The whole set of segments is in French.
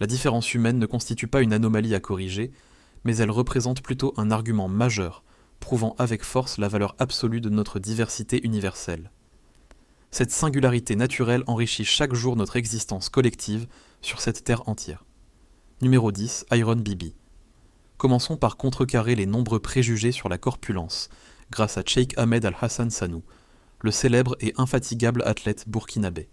La différence humaine ne constitue pas une anomalie à corriger, mais elle représente plutôt un argument majeur, prouvant avec force la valeur absolue de notre diversité universelle. Cette singularité naturelle enrichit chaque jour notre existence collective sur cette terre entière. Numéro 10, Iron Bibi. Commençons par contrecarrer les nombreux préjugés sur la corpulence, grâce à Cheikh Ahmed Al-Hassan Sanou, le célèbre et infatigable athlète burkinabé.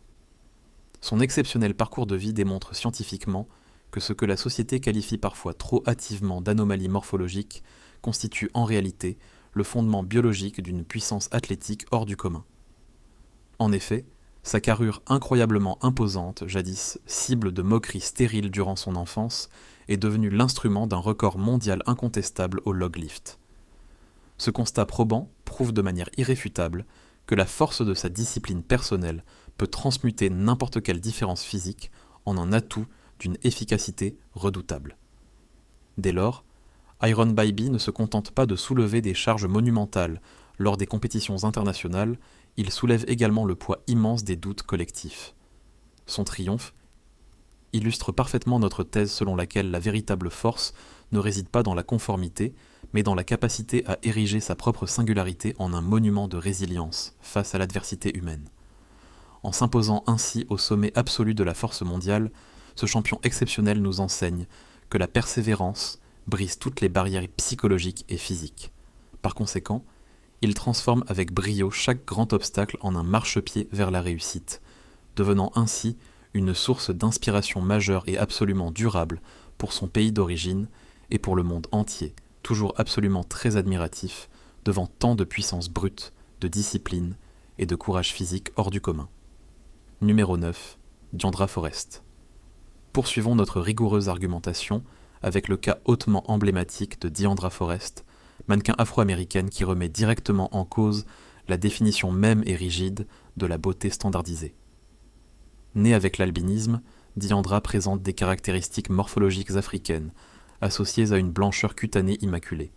Son exceptionnel parcours de vie démontre scientifiquement que ce que la société qualifie parfois trop hâtivement d'anomalie morphologique constitue en réalité le fondement biologique d'une puissance athlétique hors du commun. En effet, sa carrure incroyablement imposante, jadis cible de moqueries stériles durant son enfance, est devenue l'instrument d'un record mondial incontestable au log lift. Ce constat probant prouve de manière irréfutable que la force de sa discipline personnelle peut transmuter n'importe quelle différence physique en un atout d'une efficacité redoutable. Dès lors, Iron Bibi ne se contente pas de soulever des charges monumentales lors des compétitions internationales, il soulève également le poids immense des doutes collectifs. Son triomphe illustre parfaitement notre thèse selon laquelle la véritable force ne réside pas dans la conformité, mais dans la capacité à ériger sa propre singularité en un monument de résilience face à l'adversité humaine. En s'imposant ainsi au sommet absolu de la force mondiale, ce champion exceptionnel nous enseigne que la persévérance brise toutes les barrières psychologiques et physiques. Par conséquent, il transforme avec brio chaque grand obstacle en un marchepied vers la réussite, devenant ainsi une source d'inspiration majeure et absolument durable pour son pays d'origine et pour le monde entier, toujours absolument très admiratif devant tant de puissance brute, de discipline et de courage physique hors du commun. Numéro 9. Diandra Forrest. Poursuivons notre rigoureuse argumentation avec le cas hautement emblématique de Diandra Forrest, mannequin afro-américaine qui remet directement en cause la définition même et rigide de la beauté standardisée. Née avec l'albinisme, Diandra présente des caractéristiques morphologiques africaines, associées à une blancheur cutanée immaculée.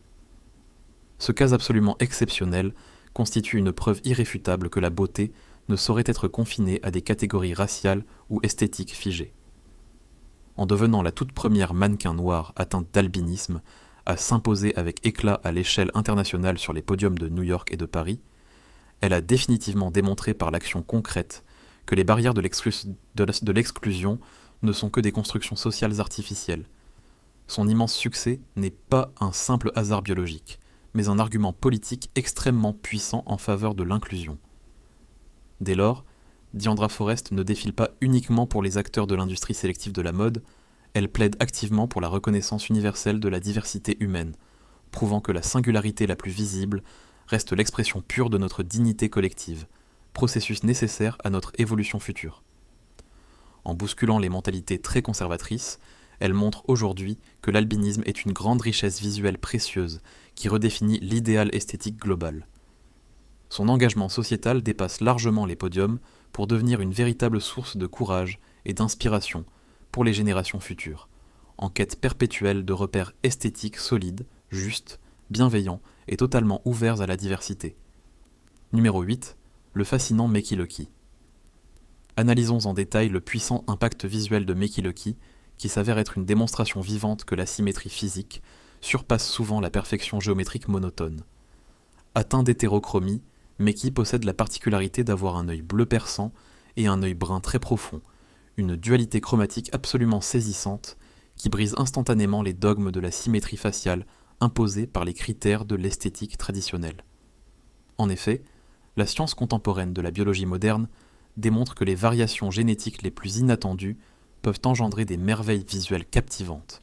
Ce cas absolument exceptionnel constitue une preuve irréfutable que la beauté ne saurait être confinée à des catégories raciales ou esthétiques figées. En devenant la toute première mannequin noire atteinte d'albinisme à s'imposer avec éclat à l'échelle internationale sur les podiums de New York et de Paris, elle a définitivement démontré par l'action concrète que les barrières de l'exclusion ne sont que des constructions sociales artificielles. Son immense succès n'est pas un simple hasard biologique, mais un argument politique extrêmement puissant en faveur de l'inclusion. Dès lors, Diandra Forrest ne défile pas uniquement pour les acteurs de l'industrie sélective de la mode, elle plaide activement pour la reconnaissance universelle de la diversité humaine, prouvant que la singularité la plus visible reste l'expression pure de notre dignité collective, processus nécessaire à notre évolution future. En bousculant les mentalités très conservatrices, elle montre aujourd'hui que l'albinisme est une grande richesse visuelle précieuse qui redéfinit l'idéal esthétique global. Son engagement sociétal dépasse largement les podiums pour devenir une véritable source de courage et d'inspiration pour les générations futures, en quête perpétuelle de repères esthétiques solides, justes, bienveillants et totalement ouverts à la diversité. Numéro 8. Le fascinant Meki Lucky. Analysons en détail le puissant impact visuel de Meki Lucky, qui s'avère être une démonstration vivante que la symétrie physique surpasse souvent la perfection géométrique monotone. Atteint d'hétérochromie, Meki possède la particularité d'avoir un œil bleu perçant et un œil brun très profond, une dualité chromatique absolument saisissante qui brise instantanément les dogmes de la symétrie faciale imposés par les critères de l'esthétique traditionnelle. En effet, la science contemporaine de la biologie moderne démontre que les variations génétiques les plus inattendues peuvent engendrer des merveilles visuelles captivantes.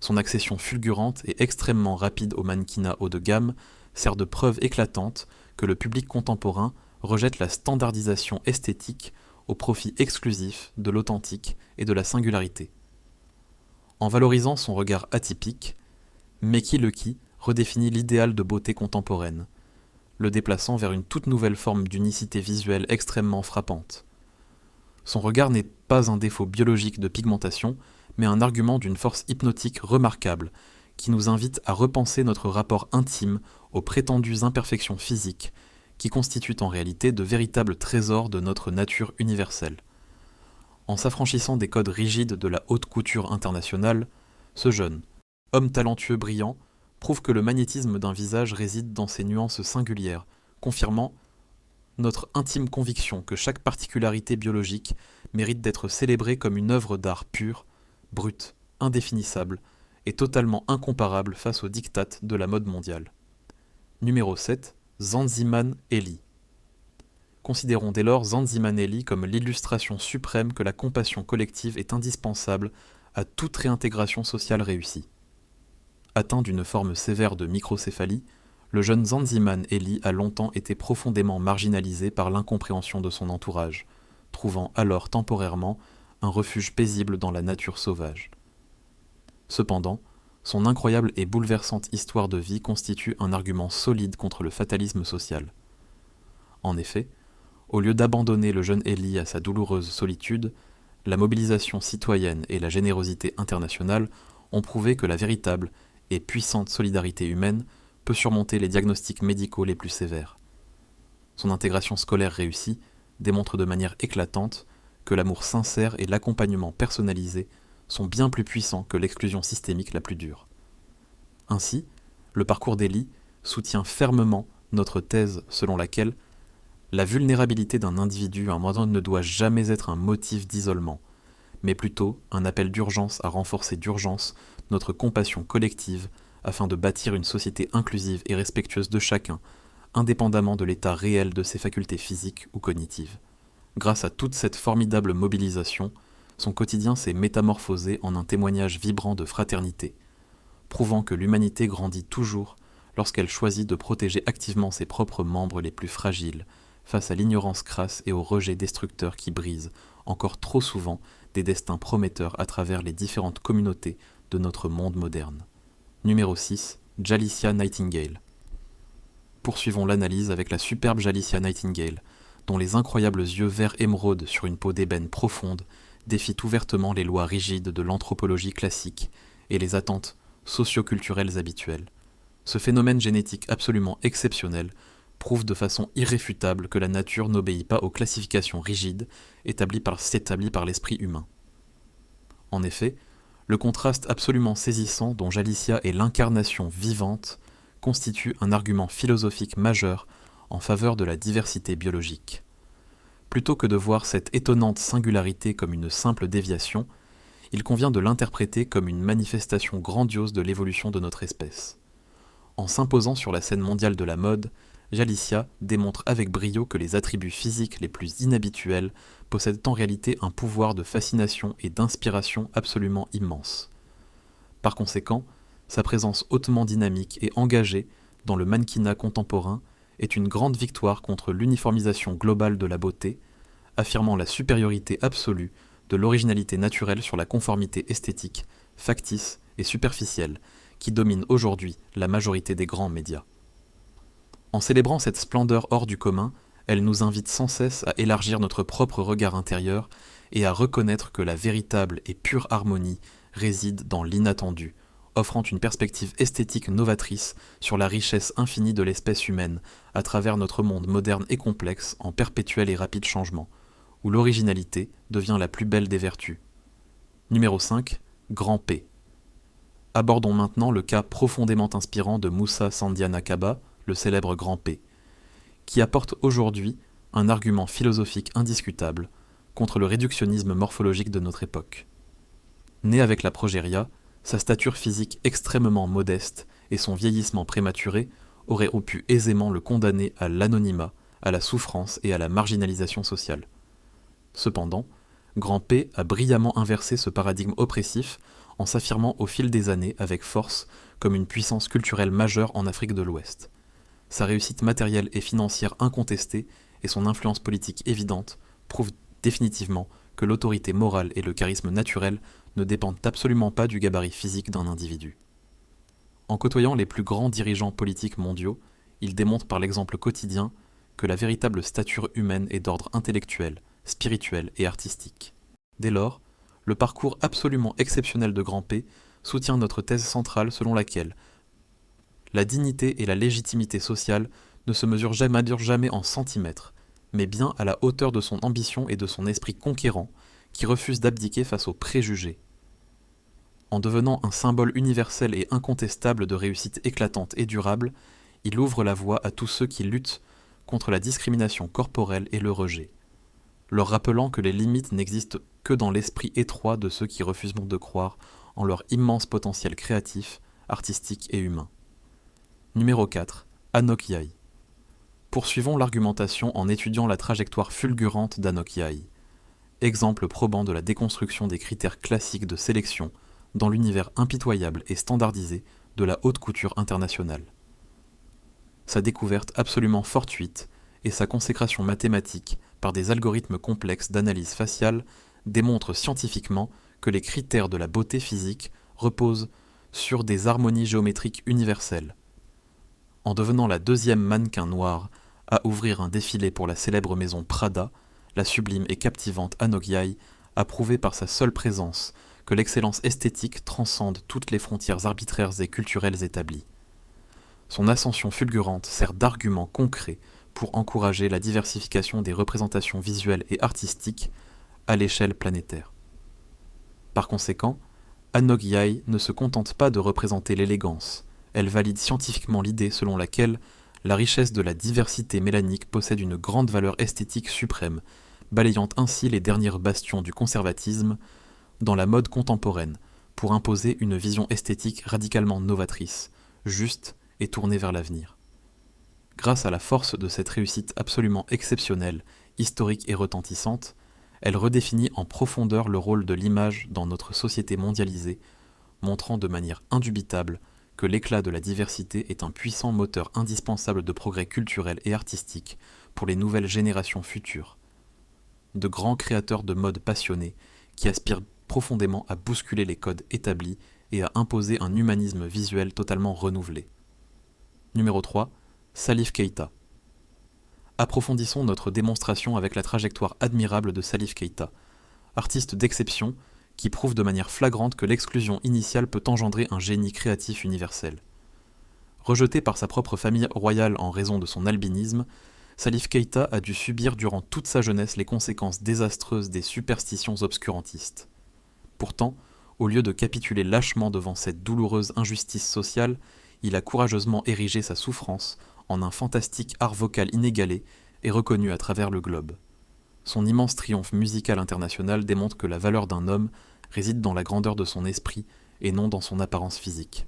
Son accession fulgurante et extrêmement rapide au mannequinat haut de gamme sert de preuve éclatante que le public contemporain rejette la standardisation esthétique au profit exclusif de l'authentique et de la singularité. En valorisant son regard atypique, Meki Lucky redéfinit l'idéal de beauté contemporaine, le déplaçant vers une toute nouvelle forme d'unicité visuelle extrêmement frappante. Son regard n'est pas un défaut biologique de pigmentation, mais un argument d'une force hypnotique remarquable, qui nous invite à repenser notre rapport intime aux prétendues imperfections physiques, qui constituent en réalité de véritables trésors de notre nature universelle. En s'affranchissant des codes rigides de la haute couture internationale, ce jeune, homme talentueux brillant, prouve que le magnétisme d'un visage réside dans ses nuances singulières, confirmant notre intime conviction que chaque particularité biologique mérite d'être célébrée comme une œuvre d'art pure, brute, indéfinissable et totalement incomparable face aux diktats de la mode mondiale. Numéro 7. Zanziman Eli. Considérons dès lors Zanziman Eli comme l'illustration suprême que la compassion collective est indispensable à toute réintégration sociale réussie. Atteint d'une forme sévère de microcéphalie, le jeune Zanziman Eli a longtemps été profondément marginalisé par l'incompréhension de son entourage, trouvant alors temporairement un refuge paisible dans la nature sauvage. Cependant, son incroyable et bouleversante histoire de vie constitue un argument solide contre le fatalisme social. En effet, au lieu d'abandonner le jeune Eli à sa douloureuse solitude, la mobilisation citoyenne et la générosité internationale ont prouvé que la véritable et puissante solidarité humaine peut surmonter les diagnostics médicaux les plus sévères. Son intégration scolaire réussie démontre de manière éclatante que l'amour sincère et l'accompagnement personnalisé sont bien plus puissants que l'exclusion systémique la plus dure. Ainsi, le parcours d'Eli soutient fermement notre thèse selon laquelle la vulnérabilité d'un individu à un moment ne doit jamais être un motif d'isolement, mais plutôt un appel d'urgence à renforcer d'urgence notre compassion collective afin de bâtir une société inclusive et respectueuse de chacun, indépendamment de l'état réel de ses facultés physiques ou cognitives. Grâce à toute cette formidable mobilisation, son quotidien s'est métamorphosé en un témoignage vibrant de fraternité, prouvant que l'humanité grandit toujours lorsqu'elle choisit de protéger activement ses propres membres les plus fragiles face à l'ignorance crasse et au rejet destructeur qui brise, encore trop souvent, des destins prometteurs à travers les différentes communautés de notre monde moderne. Numéro 6. Jalicia Nightingale. Poursuivons l'analyse avec la superbe Jalicia Nightingale, dont les incroyables yeux vert émeraude sur une peau d'ébène profonde défient ouvertement les lois rigides de l'anthropologie classique et les attentes socio-culturelles habituelles. Ce phénomène génétique absolument exceptionnel prouve de façon irréfutable que la nature n'obéit pas aux classifications rigides établies par l'esprit humain. En effet, le contraste absolument saisissant dont Jalicia est l'incarnation vivante constitue un argument philosophique majeur en faveur de la diversité biologique. Plutôt que de voir cette étonnante singularité comme une simple déviation, il convient de l'interpréter comme une manifestation grandiose de l'évolution de notre espèce. En s'imposant sur la scène mondiale de la mode, Jalicia démontre avec brio que les attributs physiques les plus inhabituels possèdent en réalité un pouvoir de fascination et d'inspiration absolument immense. Par conséquent, sa présence hautement dynamique et engagée dans le mannequinat contemporain est une grande victoire contre l'uniformisation globale de la beauté, affirmant la supériorité absolue de l'originalité naturelle sur la conformité esthétique, factice et superficielle qui domine aujourd'hui la majorité des grands médias. En célébrant cette splendeur hors du commun, elle nous invite sans cesse à élargir notre propre regard intérieur et à reconnaître que la véritable et pure harmonie réside dans l'inattendu, offrant une perspective esthétique novatrice sur la richesse infinie de l'espèce humaine à travers notre monde moderne et complexe en perpétuel et rapide changement, où l'originalité devient la plus belle des vertus. Numéro 5. Grand P. Abordons maintenant le cas profondément inspirant de Moussa Sandiana Kaba, le célèbre Grand P, qui apporte aujourd'hui un argument philosophique indiscutable contre le réductionnisme morphologique de notre époque. Né avec la progéria, sa stature physique extrêmement modeste et son vieillissement prématuré auraient pu aisément le condamner à l'anonymat, à la souffrance et à la marginalisation sociale. Cependant, Grand P a brillamment inversé ce paradigme oppressif en s'affirmant au fil des années avec force comme une puissance culturelle majeure en Afrique de l'Ouest. Sa réussite matérielle et financière incontestée et son influence politique évidente prouvent définitivement que l'autorité morale et le charisme naturel ne dépendent absolument pas du gabarit physique d'un individu. En côtoyant les plus grands dirigeants politiques mondiaux, il démontre par l'exemple quotidien que la véritable stature humaine est d'ordre intellectuel, spirituel et artistique. Dès lors, le parcours absolument exceptionnel de Grand P soutient notre thèse centrale selon laquelle la dignité et la légitimité sociale ne se mesurent jamais en centimètres, mais bien à la hauteur de son ambition et de son esprit conquérant, qui refuse d'abdiquer face aux préjugés. En devenant un symbole universel et incontestable de réussite éclatante et durable, il ouvre la voie à tous ceux qui luttent contre la discrimination corporelle et le rejet, leur rappelant que les limites n'existent que dans l'esprit étroit de ceux qui refusent de croire en leur immense potentiel créatif, artistique et humain. Numéro 4. Anok Yai. Poursuivons l'argumentation en étudiant la trajectoire fulgurante d'Anok Yai, exemple probant de la déconstruction des critères classiques de sélection dans l'univers impitoyable et standardisé de la haute couture internationale. Sa découverte absolument fortuite et sa consécration mathématique par des algorithmes complexes d'analyse faciale démontrent scientifiquement que les critères de la beauté physique reposent sur des harmonies géométriques universelles. En devenant la deuxième mannequin noire à ouvrir un défilé pour la célèbre maison Prada, la sublime et captivante Anok Yai a prouvé par sa seule présence que l'excellence esthétique transcende toutes les frontières arbitraires et culturelles établies. Son ascension fulgurante sert d'argument concret pour encourager la diversification des représentations visuelles et artistiques à l'échelle planétaire. Par conséquent, Anok Yai ne se contente pas de représenter l'élégance, elle valide scientifiquement l'idée selon laquelle la richesse de la diversité mélanique possède une grande valeur esthétique suprême, balayant ainsi les derniers bastions du conservatisme dans la mode contemporaine, pour imposer une vision esthétique radicalement novatrice, juste et tournée vers l'avenir. Grâce à la force de cette réussite absolument exceptionnelle, historique et retentissante, elle redéfinit en profondeur le rôle de l'image dans notre société mondialisée, montrant de manière indubitable que l'éclat de la diversité est un puissant moteur indispensable de progrès culturel et artistique pour les nouvelles générations futures. De grands créateurs de mode passionnés qui aspirent profondément à bousculer les codes établis et à imposer un humanisme visuel totalement renouvelé. Numéro 3. Salif Keita. Approfondissons notre démonstration avec la trajectoire admirable de Salif Keita, artiste d'exception qui prouve de manière flagrante que l'exclusion initiale peut engendrer un génie créatif universel. Rejeté par sa propre famille royale en raison de son albinisme, Salif Keita a dû subir durant toute sa jeunesse les conséquences désastreuses des superstitions obscurantistes. Pourtant, au lieu de capituler lâchement devant cette douloureuse injustice sociale, il a courageusement érigé sa souffrance en un fantastique art vocal inégalé et reconnu à travers le globe. Son immense triomphe musical international démontre que la valeur d'un homme réside dans la grandeur de son esprit et non dans son apparence physique.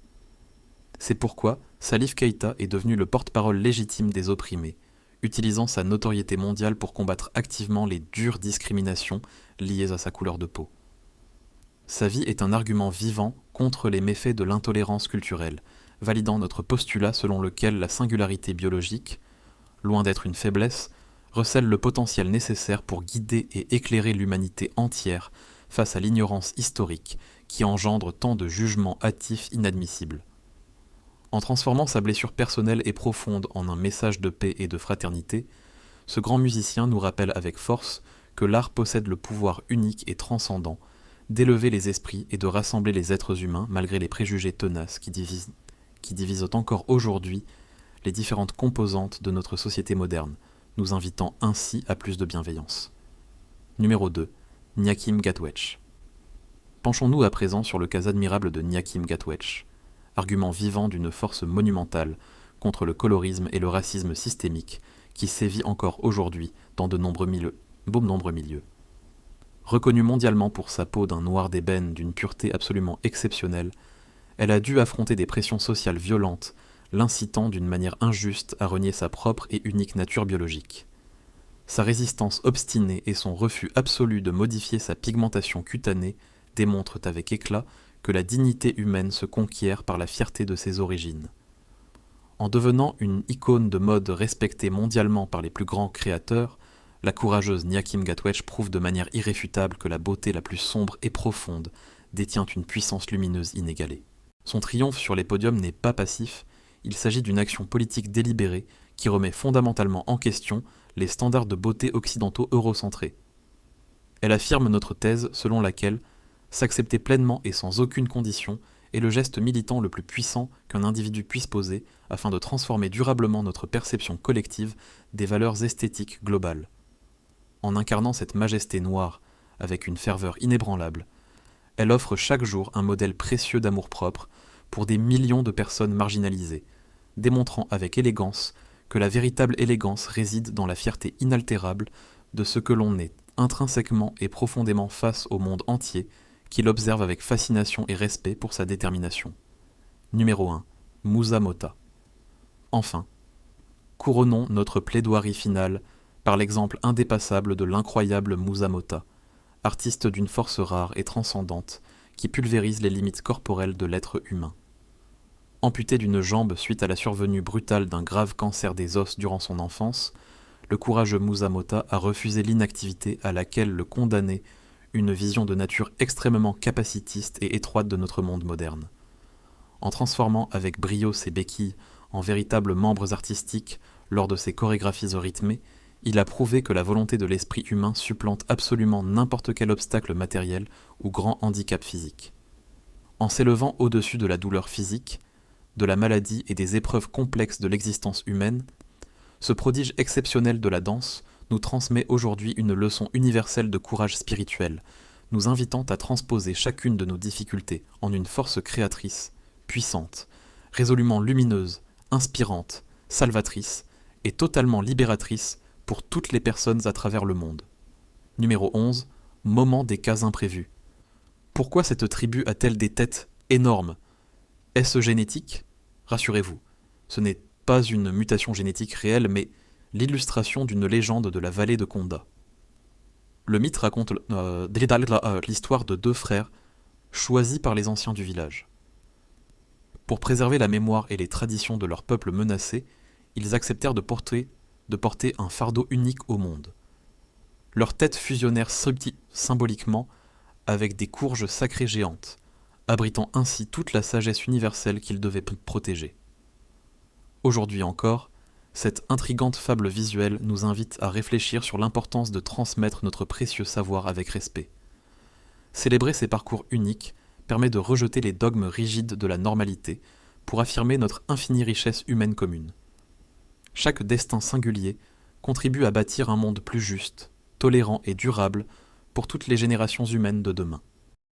C'est pourquoi Salif Keita est devenu le porte-parole légitime des opprimés, utilisant sa notoriété mondiale pour combattre activement les dures discriminations liées à sa couleur de peau. Sa vie est un argument vivant contre les méfaits de l'intolérance culturelle, validant notre postulat selon lequel la singularité biologique, loin d'être une faiblesse, recèle le potentiel nécessaire pour guider et éclairer l'humanité entière face à l'ignorance historique qui engendre tant de jugements hâtifs inadmissibles. En transformant sa blessure personnelle et profonde en un message de paix et de fraternité, ce grand musicien nous rappelle avec force que l'art possède le pouvoir unique et transcendant d'élever les esprits et de rassembler les êtres humains malgré les préjugés tenaces qui divisent encore aujourd'hui les différentes composantes de notre société moderne, nous invitant ainsi à plus de bienveillance. Numéro 2. Nyakim Gatwech. Penchons-nous à présent sur le cas admirable de Nyakim Gatwech, argument vivant d'une force monumentale contre le colorisme et le racisme systémique qui sévit encore aujourd'hui dans de nombreux milieux. Reconnue mondialement pour sa peau d'un noir d'ébène d'une pureté absolument exceptionnelle, elle a dû affronter des pressions sociales violentes, l'incitant d'une manière injuste à renier sa propre et unique nature biologique. Sa résistance obstinée et son refus absolu de modifier sa pigmentation cutanée démontrent avec éclat que la dignité humaine se conquiert par la fierté de ses origines. En devenant une icône de mode respectée mondialement par les plus grands créateurs, la courageuse Nyakim Gatwech prouve de manière irréfutable que la beauté la plus sombre et profonde détient une puissance lumineuse inégalée. Son triomphe sur les podiums n'est pas passif, il s'agit d'une action politique délibérée qui remet fondamentalement en question les standards de beauté occidentaux eurocentrés. Elle affirme notre thèse selon laquelle s'accepter pleinement et sans aucune condition est le geste militant le plus puissant qu'un individu puisse poser afin de transformer durablement notre perception collective des valeurs esthétiques globales. En incarnant cette majesté noire, avec une ferveur inébranlable, elle offre chaque jour un modèle précieux d'amour-propre pour des millions de personnes marginalisées, démontrant avec élégance que la véritable élégance réside dans la fierté inaltérable de ce que l'on est intrinsèquement et profondément face au monde entier qui l'observe avec fascination et respect pour sa détermination. Numéro 1. Musa Mota. Enfin, couronnons notre plaidoirie finale par l'exemple indépassable de l'incroyable Musa Mota, artiste d'une force rare et transcendante qui pulvérise les limites corporelles de l'être humain. Amputé d'une jambe suite à la survenue brutale d'un grave cancer des os durant son enfance, le courageux Musa Mota a refusé l'inactivité à laquelle le condamnait une vision de nature extrêmement capacitiste et étroite de notre monde moderne. En transformant avec brio ses béquilles en véritables membres artistiques lors de ses chorégraphies rythmées, il a prouvé que la volonté de l'esprit humain supplante absolument n'importe quel obstacle matériel ou grand handicap physique. En s'élevant au-dessus de la douleur physique, de la maladie et des épreuves complexes de l'existence humaine, ce prodige exceptionnel de la danse nous transmet aujourd'hui une leçon universelle de courage spirituel, nous invitant à transposer chacune de nos difficultés en une force créatrice, puissante, résolument lumineuse, inspirante, salvatrice et totalement libératrice pour toutes les personnes à travers le monde. Numéro 11. Moment des cas imprévus. Pourquoi cette tribu a-t-elle des têtes énormes ? Est-ce génétique ? Rassurez-vous, ce n'est pas une mutation génétique réelle, mais l'illustration d'une légende de la vallée de Konda. Le mythe raconte l'histoire de deux frères choisis par les anciens du village. Pour préserver la mémoire et les traditions de leur peuple menacé, ils acceptèrent de porter un fardeau unique au monde. Leurs têtes fusionnèrent symboliquement avec des courges sacrées géantes, abritant ainsi toute la sagesse universelle qu'ils devaient protéger. Aujourd'hui encore, cette intrigante fable visuelle nous invite à réfléchir sur l'importance de transmettre notre précieux savoir avec respect. Célébrer ces parcours uniques permet de rejeter les dogmes rigides de la normalité pour affirmer notre infinie richesse humaine commune. Chaque destin singulier contribue à bâtir un monde plus juste, tolérant et durable pour toutes les générations humaines de demain.